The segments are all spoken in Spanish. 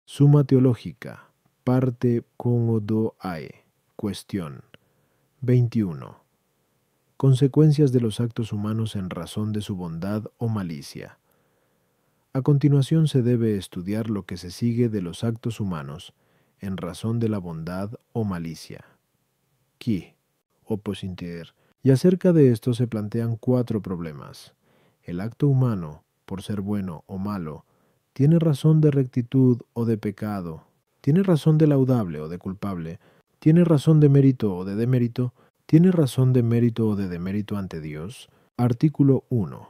Suma teológica, parte cómodo ae. Cuestión 21. Consecuencias de los actos humanos en razón de su bondad o malicia. A continuación se debe estudiar lo que se sigue de los actos humanos en razón de la bondad o malicia. Qui, opus inter. Y acerca de esto se plantean 4 problemas. El acto humano, por ser bueno o malo, ¿tiene razón de rectitud o de pecado? ¿Tiene razón de laudable o de culpable? ¿Tiene razón de mérito o de demérito? ¿Tiene razón de mérito o de demérito ante Dios? Artículo 1.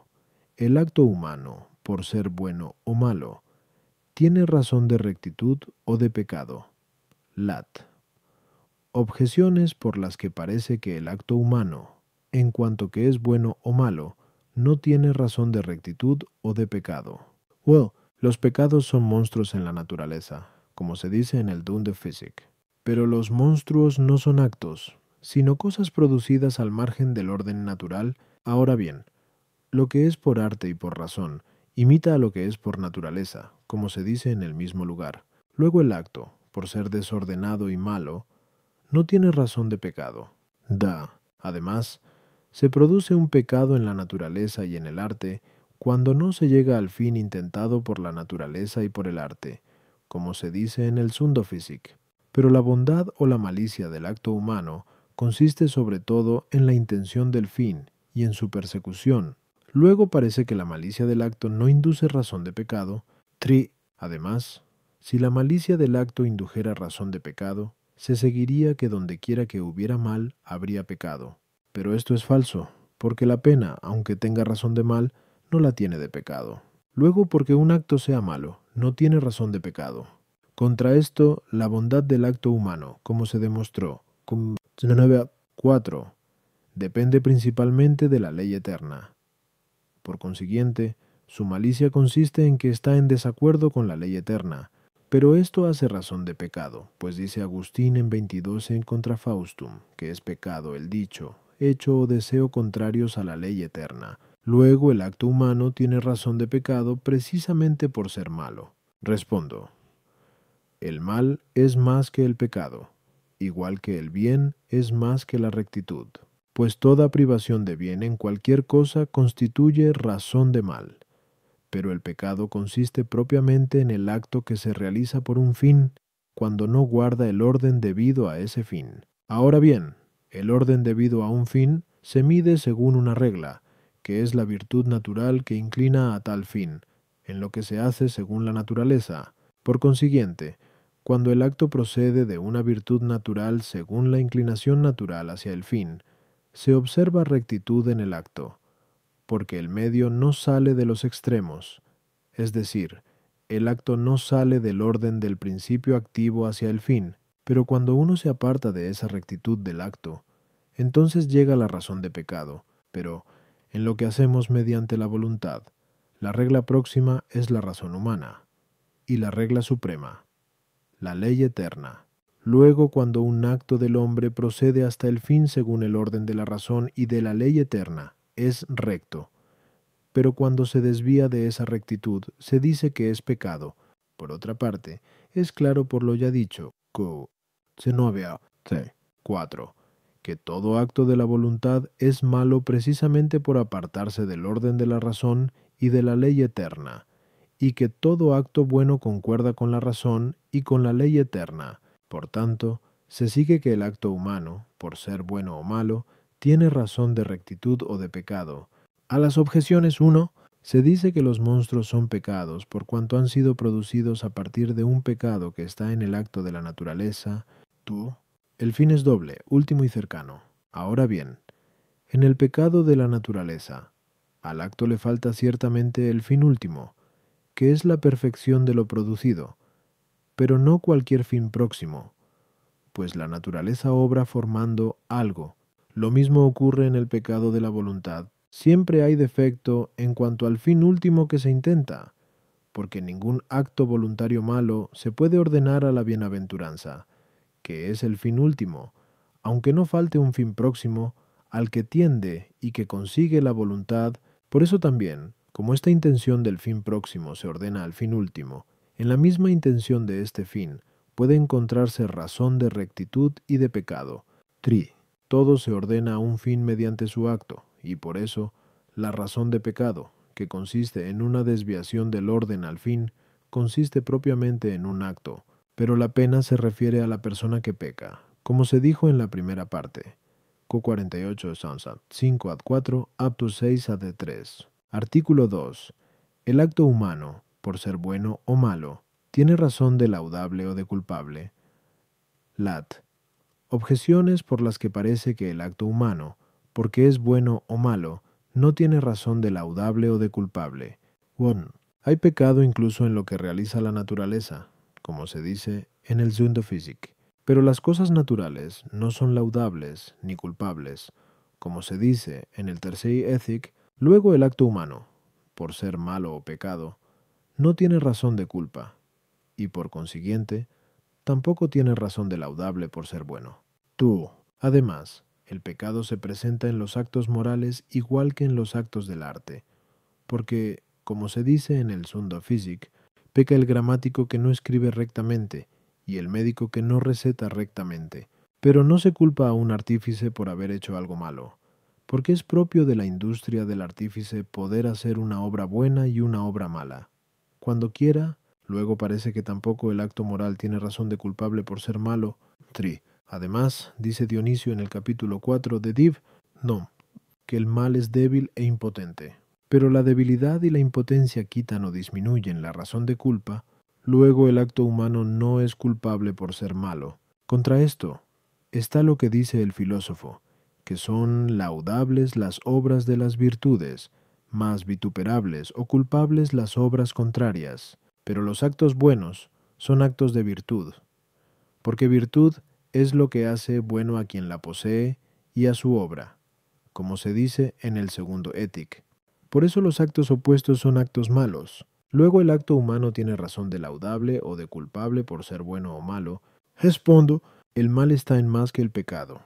El acto humano, por ser bueno o malo, ¿tiene razón de rectitud o de pecado? Lat. Objeciones por las que parece que el acto humano, en cuanto que es bueno o malo, no tiene razón de rectitud o de pecado. Well, los pecados son monstruos en la naturaleza, como se dice en el Dune de Physics. Pero los monstruos no son actos, sino cosas producidas al margen del orden natural. Ahora bien, lo que es por arte y por razón, imita a lo que es por naturaleza, como se dice en el mismo lugar. Luego el acto, por ser desordenado y malo, no tiene razón de pecado. Además, se produce un pecado en la naturaleza y en el arte cuando no se llega al fin intentado por la naturaleza y por el arte, como se dice en el Sundofisik. Pero la bondad o la malicia del acto humano consiste sobre todo en la intención del fin y en su persecución. Luego parece que la malicia del acto no induce razón de pecado. Además, si la malicia del acto indujera razón de pecado, se seguiría que dondequiera que hubiera mal, habría pecado. Pero esto es falso, porque la pena, aunque tenga razón de mal, no la tiene de pecado. Luego, porque un acto sea malo, no tiene razón de pecado. Contra esto, la bondad del acto humano, como se demostró, 4, depende principalmente de la ley eterna. Por consiguiente, su malicia consiste en que está en desacuerdo con la ley eterna. Pero esto hace razón de pecado, pues dice Agustín en 22 en contra Faustum, que es pecado el dicho, hecho o deseo contrarios a la ley eterna. Luego el acto humano tiene razón de pecado precisamente por ser malo. Respondo. El mal es más que el pecado, igual que el bien es más que la rectitud, pues toda privación de bien en cualquier cosa constituye razón de mal. Pero el pecado consiste propiamente en el acto que se realiza por un fin, cuando no guarda el orden debido a ese fin. Ahora bien, el orden debido a un fin se mide según una regla, que es la virtud natural que inclina a tal fin, en lo que se hace según la naturaleza. Por consiguiente, cuando el acto procede de una virtud natural según la inclinación natural hacia el fin, se observa rectitud en el acto, porque el medio no sale de los extremos, es decir, el acto no sale del orden del principio activo hacia el fin, pero cuando uno se aparta de esa rectitud del acto, entonces llega la razón de pecado, pero en lo que hacemos mediante la voluntad. La regla próxima es la razón humana, y la regla suprema, la ley eterna. Luego, cuando un acto del hombre procede hasta el fin según el orden de la razón y de la ley eterna, es recto. Pero cuando se desvía de esa rectitud, se dice que es pecado. Por otra parte, es claro por lo ya dicho, 4, que todo acto de la voluntad es malo precisamente por apartarse del orden de la razón y de la ley eterna, y que todo acto bueno concuerda con la razón y con la ley eterna. Por tanto, se sigue que el acto humano, por ser bueno o malo, tiene razón de rectitud o de pecado. A las objeciones 1, se dice que los monstruos son pecados por cuanto han sido producidos a partir de un pecado que está en el acto de la naturaleza. El fin es doble, último y cercano. Ahora bien, en el pecado de la naturaleza, al acto le falta ciertamente el fin último, que es la perfección de lo producido, pero no cualquier fin próximo, pues la naturaleza obra formando algo. Lo mismo ocurre en el pecado de la voluntad. Siempre hay defecto en cuanto al fin último que se intenta, porque ningún acto voluntario malo se puede ordenar a la bienaventuranza, que es el fin último, aunque no falte un fin próximo, al que tiende y que consigue la voluntad. Por eso también, como esta intención del fin próximo se ordena al fin último, En la misma intención de este fin, puede encontrarse razón de rectitud y de pecado. 3. Todo se ordena a un fin mediante su acto, y por eso, la razón de pecado, que consiste en una desviación del orden al fin, consiste propiamente en un acto, pero la pena se refiere a la persona que peca, como se dijo en la primera parte. Q48 Sansat 5 ad 4, aptus 6 ad 3. Artículo 2. El acto humano, por ser bueno o malo, tiene razón de laudable o de culpable. Lat. Objeciones por las que parece que el acto humano, porque es bueno o malo, no tiene razón de laudable o de culpable. 1. Hay pecado incluso en lo que realiza la naturaleza, como se dice en el Zundophysik. Pero las cosas naturales no son laudables ni culpables, como se dice en el Tercei Ethic. Luego el acto humano, por ser malo o pecado, no tiene razón de culpa, y por consiguiente, tampoco tiene razón de laudable por ser bueno. Tú, además, el pecado se presenta en los actos morales igual que en los actos del arte, porque, como se dice en el Zundophysik, peca el gramático que no escribe rectamente y el médico que no receta rectamente, pero no se culpa a un artífice por haber hecho algo malo, porque es propio de la industria del artífice poder hacer una obra buena y una obra mala. Cuando quiera, luego parece que tampoco el acto moral tiene razón de culpable por ser malo. 3. Además, dice Dionisio en el capítulo 4 de Div, no, que el mal es débil e impotente. Pero la debilidad y la impotencia quitan o disminuyen la razón de culpa, luego el acto humano no es culpable por ser malo. Contra esto está lo que dice el filósofo, que son laudables las obras de las virtudes, más vituperables o culpables las obras contrarias, pero los actos buenos son actos de virtud, porque virtud es lo que hace bueno a quien la posee y a su obra, como se dice en el segundo Étic. Por eso los actos opuestos son actos malos. Luego el acto humano tiene razón de laudable o de culpable por ser bueno o malo. Respondo, el mal está en más que el pecado,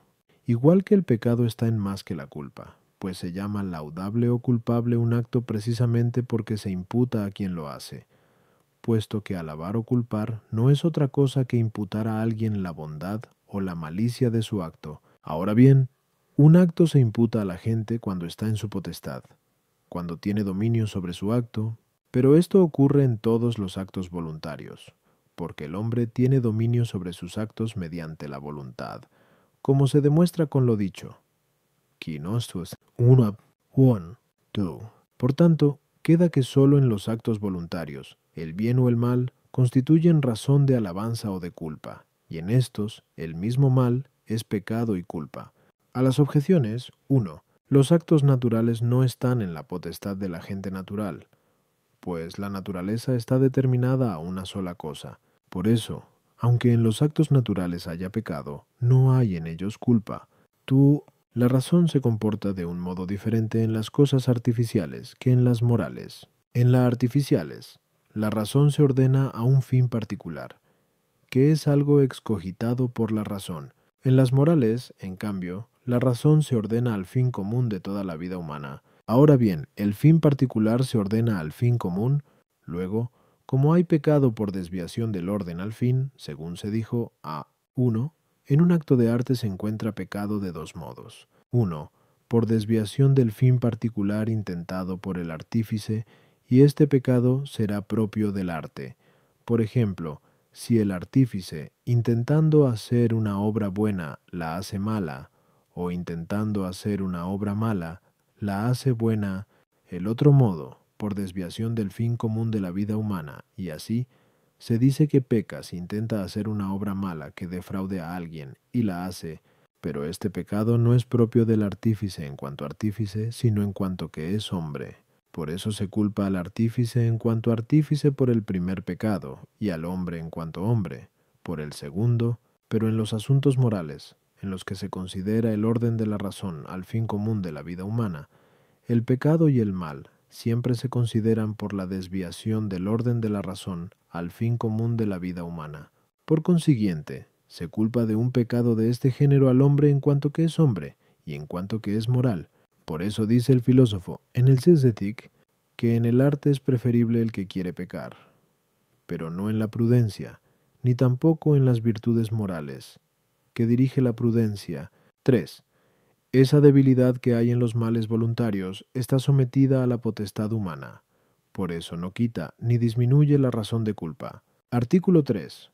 igual que el pecado está en más que la culpa, pues se llama laudable o culpable un acto precisamente porque se imputa a quien lo hace, puesto que alabar o culpar no es otra cosa que imputar a alguien la bondad o la malicia de su acto. Ahora bien, un acto se imputa a la gente cuando está en su potestad, cuando tiene dominio sobre su acto, pero esto ocurre en todos los actos voluntarios, porque el hombre tiene dominio sobre sus actos mediante la voluntad, como se demuestra con lo dicho. Qui nostus una, one, two. Por tanto, queda que sólo en los actos voluntarios, el bien o el mal constituyen razón de alabanza o de culpa, y en estos, el mismo mal es pecado y culpa. A las objeciones, 1. Los actos naturales no están en la potestad de la gente natural, pues la naturaleza está determinada a una sola cosa. Por eso, aunque en los actos naturales haya pecado, no hay en ellos culpa. La razón se comporta de un modo diferente en las cosas artificiales que en las morales. En las artificiales, la razón se ordena a un fin particular, que es algo excogitado por la razón. En las morales, en cambio, la razón se ordena al fin común de toda la vida humana. Ahora bien, el fin particular se ordena al fin común. Luego, como hay pecado por desviación del orden al fin, según se dijo a 1, en un acto de arte se encuentra pecado de dos modos. 1. Por desviación del fin particular intentado por el artífice, y este pecado será propio del arte. Por ejemplo, si el artífice, intentando hacer una obra buena, la hace mala, o intentando hacer una obra mala, la hace buena, el otro modo, por desviación del fin común de la vida humana, y así, se dice que peca si intenta hacer una obra mala que defraude a alguien, y la hace, pero este pecado no es propio del artífice en cuanto artífice, sino en cuanto que es hombre. Por eso se culpa al artífice en cuanto artífice por el primer pecado, y al hombre en cuanto hombre, por el segundo, pero en los asuntos morales, en los que se considera el orden de la razón al fin común de la vida humana, el pecado y el mal siempre se consideran por la desviación del orden de la razón al fin común de la vida humana. Por consiguiente, se culpa de un pecado de este género al hombre en cuanto que es hombre, y en cuanto que es moral. Por eso dice el filósofo en el Sesdetik que en el arte es preferible el que quiere pecar. pero no en la prudencia, ni tampoco en las virtudes morales, que dirige la prudencia. 3. Esa debilidad que hay en los males voluntarios está sometida a la potestad humana. Por eso no quita ni disminuye la razón de culpa. Artículo 3.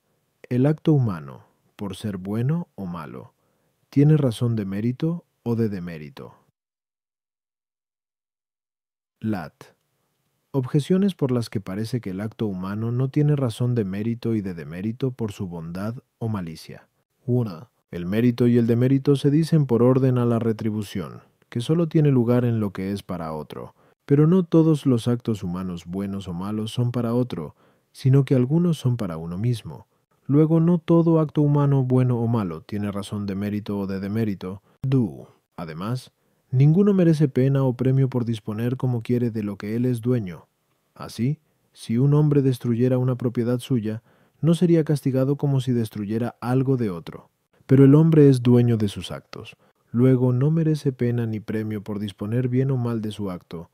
El acto humano, por ser bueno o malo, ¿tiene razón de mérito o de demérito? Lat. Objeciones por las que parece que el acto humano no tiene razón de mérito y de demérito por su bondad o malicia. 1. El mérito y el demérito se dicen por orden a la retribución, que solo tiene lugar en lo que es para otro. Pero no todos los actos humanos buenos o malos son para otro, sino que algunos son para uno mismo. Luego no todo acto humano bueno o malo tiene razón de mérito o de demérito. Además, ninguno merece pena o premio por disponer como quiere de lo que él es dueño. Así, si un hombre destruyera una propiedad suya, no sería castigado como si destruyera algo de otro. Pero el hombre es dueño de sus actos. Luego no merece pena ni premio por disponer bien o mal de su acto.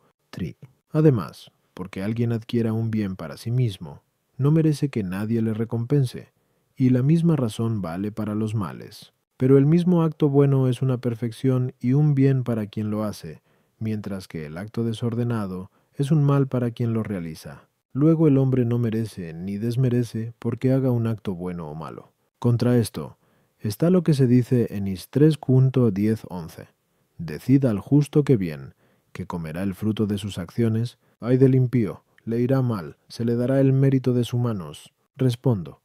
Además, porque alguien adquiera un bien para sí mismo, no merece que nadie le recompense, y la misma razón vale para los males. Pero el mismo acto bueno es una perfección y un bien para quien lo hace, mientras que el acto desordenado es un mal para quien lo realiza. Luego el hombre no merece ni desmerece porque haga un acto bueno o malo. Contra esto, está lo que se dice en Is 3.10.11. Decida al justo que bien, que comerá el fruto de sus acciones, ay del impío, le irá mal, se le dará el mérito de sus manos. Respondo,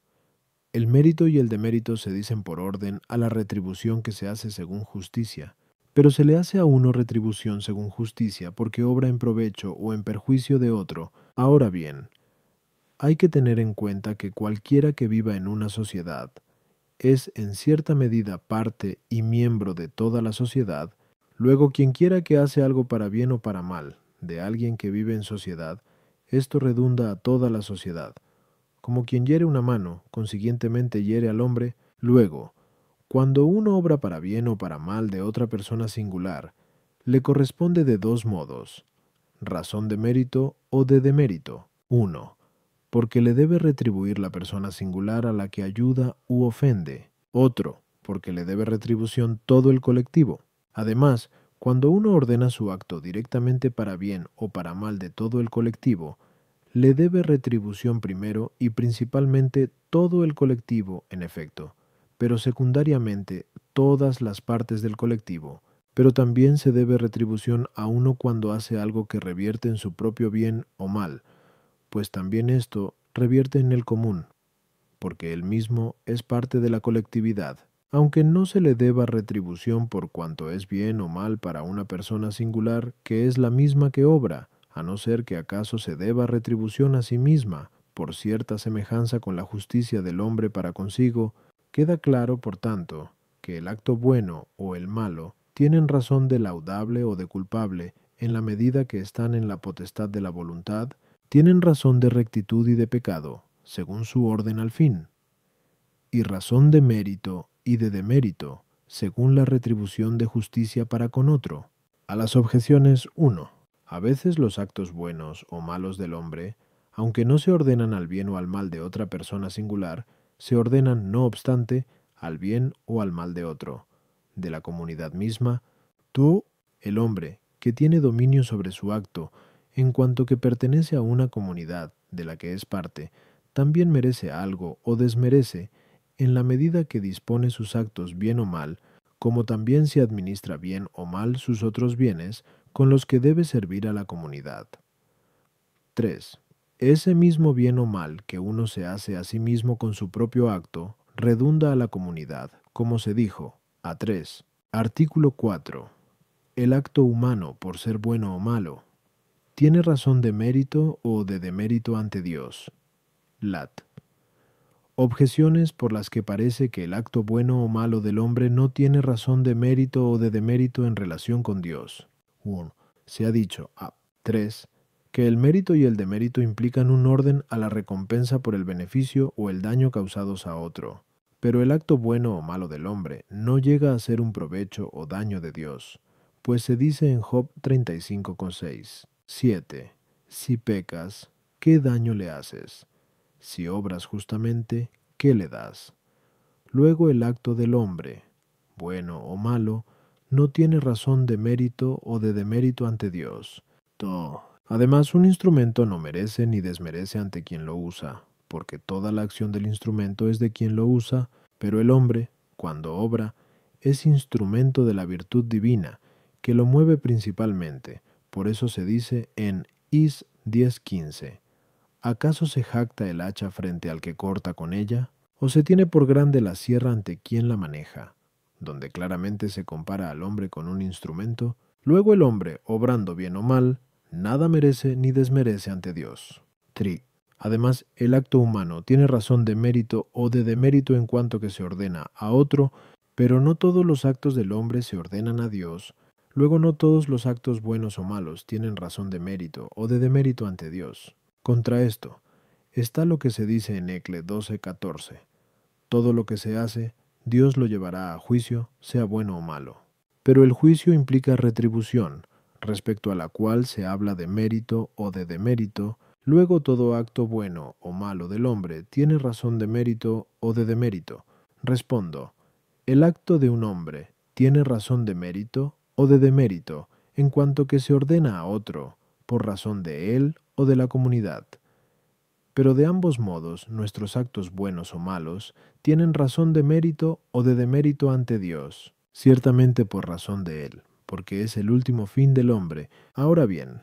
el mérito y el demérito se dicen por orden a la retribución que se hace según justicia, pero se le hace a uno retribución según justicia porque obra en provecho o en perjuicio de otro. Ahora bien, hay que tener en cuenta que cualquiera que viva en una sociedad es en cierta medida parte y miembro de toda la sociedad. Luego quien quiera que hace algo para bien o para mal de alguien que vive en sociedad, esto redunda a toda la sociedad. Como quien hiere una mano, consiguientemente hiere al hombre. Luego, cuando uno obra para bien o para mal de otra persona singular, le corresponde de dos modos: razón de mérito o de demérito. 1. Porque le debe retribuir la persona singular a la que ayuda u ofende. Otro, porque le debe retribución todo el colectivo. Además, cuando uno ordena su acto directamente para bien o para mal de todo el colectivo, le debe retribución primero y principalmente todo el colectivo, en efecto, pero secundariamente todas las partes del colectivo. Pero también se debe retribución a uno cuando hace algo que revierte en su propio bien o mal, pues también esto revierte en el común, porque él mismo es parte de la colectividad. Aunque no se le deba retribución por cuanto es bien o mal para una persona singular que es la misma que obra, a no ser que acaso se deba retribución a sí misma, por cierta semejanza con la justicia del hombre para consigo, queda claro, por tanto, que el acto bueno o el malo tienen razón de laudable o de culpable en la medida que están en la potestad de la voluntad, tienen razón de rectitud y de pecado, según su orden al fin, y razón de mérito y de demérito, según la retribución de justicia para con otro. A las objeciones 1. A veces los actos buenos o malos del hombre, aunque no se ordenan al bien o al mal de otra persona singular, se ordenan, no obstante, al bien o al mal de otro, de la comunidad misma. Tú, el hombre, que tiene dominio sobre su acto, en cuanto que pertenece a una comunidad de la que es parte, también merece algo o desmerece, en la medida que dispone sus actos bien o mal, como también se administra bien o mal sus otros bienes con los que debe servir a la comunidad. 3. Ese mismo bien o mal que uno se hace a sí mismo con su propio acto, redunda a la comunidad, como se dijo. A3. Artículo 4. El acto humano, por ser bueno o malo, ¿tiene razón de mérito o de demérito ante Dios? Lat. Objeciones por las que parece que el acto bueno o malo del hombre no tiene razón de mérito o de demérito en relación con Dios. 1. Se ha dicho, A3, que el mérito y el demérito implican un orden a la recompensa por el beneficio o el daño causados a otro. Pero el acto bueno o malo del hombre no llega a ser un provecho o daño de Dios, pues se dice en Job 35,6. 7. Si pecas, ¿qué daño le haces? Si obras justamente, ¿qué le das? Luego el acto del hombre, bueno o malo, no tiene razón de mérito o de demérito ante Dios. Además, un instrumento no merece ni desmerece ante quien lo usa, porque toda la acción del instrumento es de quien lo usa, pero el hombre, cuando obra, es instrumento de la virtud divina, que lo mueve principalmente. Por eso se dice en Is 10:15, ¿acaso se jacta el hacha frente al que corta con ella? ¿O se tiene por grande la sierra ante quien la maneja? Donde claramente se compara al hombre con un instrumento, luego el hombre, obrando bien o mal, nada merece ni desmerece ante Dios. 3. Además, el acto humano tiene razón de mérito o de demérito en cuanto que se ordena a otro, pero no todos los actos del hombre se ordenan a Dios. Luego no todos los actos buenos o malos tienen razón de mérito o de demérito ante Dios. Contra esto, está lo que se dice en Ecle 12:14. Todo lo que se hace, Dios lo llevará a juicio, sea bueno o malo. Pero el juicio implica retribución, respecto a la cual se habla de mérito o de demérito. Luego todo acto bueno o malo del hombre tiene razón de mérito o de demérito. Respondo, el acto de un hombre tiene razón de mérito o de demérito en cuanto que se ordena a otro, por razón de él o de la comunidad. Pero de ambos modos, nuestros actos buenos o malos tienen razón de mérito o de demérito ante Dios, ciertamente por razón de Él, porque es el último fin del hombre. Ahora bien,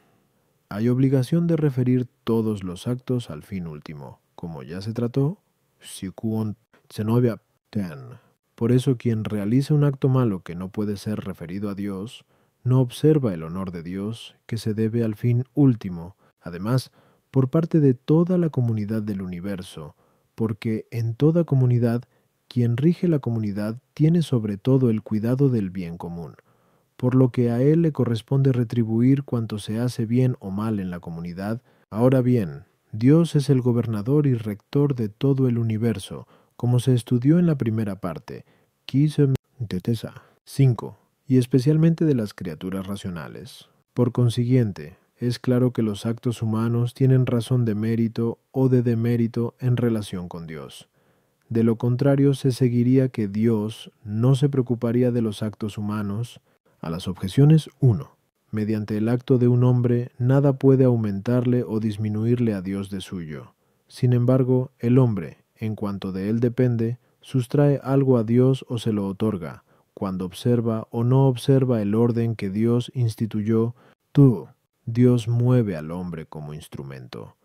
hay obligación de referir todos los actos al fin último, como ya se trató, Sikuon Zenobia Ten. Por eso quien realiza un acto malo que no puede ser referido a Dios, no observa el honor de Dios que se debe al fin último. Además, por parte de toda la comunidad del universo, porque en toda comunidad, quien rige la comunidad tiene sobre todo el cuidado del bien común, por lo que a él le corresponde retribuir cuanto se hace bien o mal en la comunidad. Ahora bien, Dios es el gobernador y rector de todo el universo, como se estudió en la primera parte, de Tesa 5, y especialmente de las criaturas racionales. Por consiguiente, es claro que los actos humanos tienen razón de mérito o de demérito en relación con Dios. De lo contrario, se seguiría que Dios no se preocuparía de los actos humanos. A las objeciones 1. Mediante el acto de un hombre, nada puede aumentarle o disminuirle a Dios de suyo. Sin embargo, el hombre, en cuanto de él depende, sustrae algo a Dios o se lo otorga, cuando observa o no observa el orden que Dios instituyó. Dios mueve al hombre como instrumento,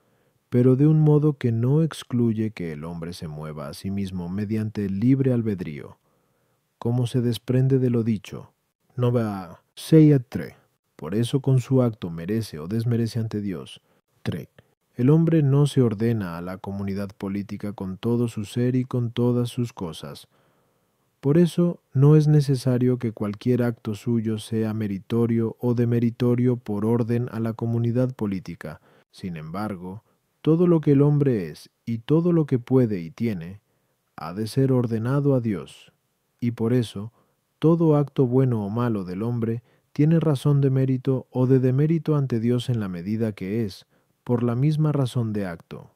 pero de un modo que no excluye que el hombre se mueva a sí mismo mediante el libre albedrío, como se desprende de lo dicho. No va 6:3. Por eso con su acto merece o desmerece ante Dios. 3. El hombre no se ordena a la comunidad política con todo su ser y con todas sus cosas. Por eso no es necesario que cualquier acto suyo sea meritorio o demeritorio por orden a la comunidad política. Sin embargo, todo lo que el hombre es y todo lo que puede y tiene, ha de ser ordenado a Dios. Y por eso, todo acto bueno o malo del hombre tiene razón de mérito o de demérito ante Dios en la medida que es, por la misma razón de acto.